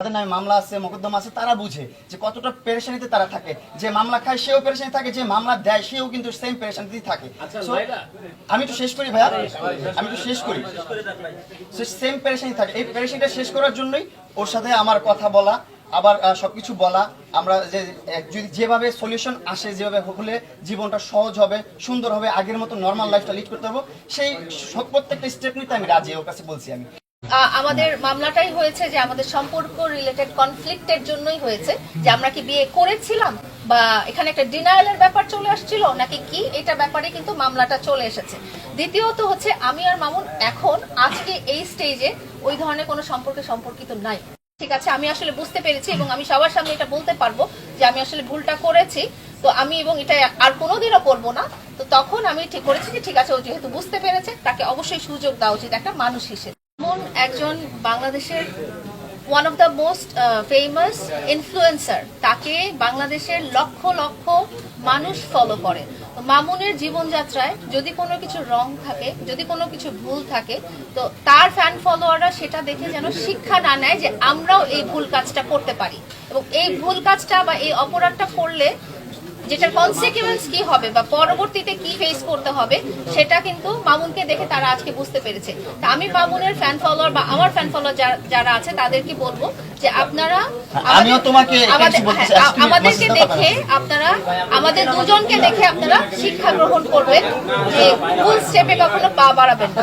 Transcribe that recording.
তাদের নামে মামলা আছে, মোকদ্দমা আছে, তারা বুঝে যে কতটা পেরেশানিতে তারা থাকে। যে মামলা খায় সেও পেরেশানি থাকে, যে মামলা দেয় সেও কিন্তু সেম পেরেশানিতেই থাকে। So, আমি তো শেষ করি ভাইয়া, আমি তো শেষ করি, সেম পেরেশানি থাকে। এই পেরেশানিটা শেষ করার জন্যই ওর সাথে আমার কথা বলা, আবার সবকিছু বলা। আমরা যে যদি যেভাবে সলিউশন আসে, যেভাবে হলে জীবনটা সহজ হবে, সুন্দর হবে, আগের মতো নর্মাল লাইফটা লিড করতে পারবো, সেই প্রত্যেকটা স্টেপ নিতে আমি রাজি। ওর কাছে বলছি আমি আমাদের মামলাটাই হয়েছে যে আমাদের সম্পর্ক রিলেটেড কনফ্লিক্টের জন্যই হয়েছে, যে আমরা কি বিয়ে করেছিলাম বা এখানে একটা ডিনায়ালের ব্যাপার চলে আসছিল নাকি কি, এটা ব্যাপারে কিন্তু মামলাটা চলে এসেছে। দ্বিতীয়ত হচ্ছে আমি আর মামুন এখন আজকে এই স্টেজে ওই ধরনের কোনো সম্পর্কিত নাই। ঠিক আছে, আমি আসলে বুঝতে পেরেছি এবং আমি সবার সামনে এটা বলতে পারবো যে আমি আসলে ভুলটা করেছি। তো আমি এবং এটা আর কোনোদিনও করবো না। তো তখন আমি ঠিক করেছি যে ঠিক আছে, ও যেহেতু বুঝতে পেরেছে তাকে অবশ্যই সুযোগ দেওয়া উচিত একটা মানুষ হিসেবে। মামুন একজন বাংলাদেশের one of the most famous influencer, তাকে বাংলাদেশের লক্ষ লক্ষ মানুষ ফলো করে। মামুনের জীবনযাত্রায় যদি কোনো কিছু রং থাকে, যদি কোনো কিছু ভুল থাকে, তো তার ফ্যান ফলোয়াররা সেটা দেখে যেন শিক্ষা না নেয় যে আমরাও এই ভুল কাজটা করতে পারি, এবং এই ভুল কাজটা বা এই অপরাধটা করলে যেটার কনসিকুয়েন্স কি হবে বা পরবর্তীতে কি ফেস করতে হবে, সেটা কিন্তু মামুনকে দেখে তারা আজকে বুঝতে পেরেছে। তা আমি মামুনের ফ্যান ফলোয়ার বা আমার ফ্যান ফলোয়ার যারা আছে তাদেরকে বলবো যে আপনারা আমাদেরকে দেখে, আপনারা আমাদের দুজনকে দেখে আপনারা শিক্ষা গ্রহণ করবেন যে ভুল স্টেপে কখনো পা বাড়াবেন না।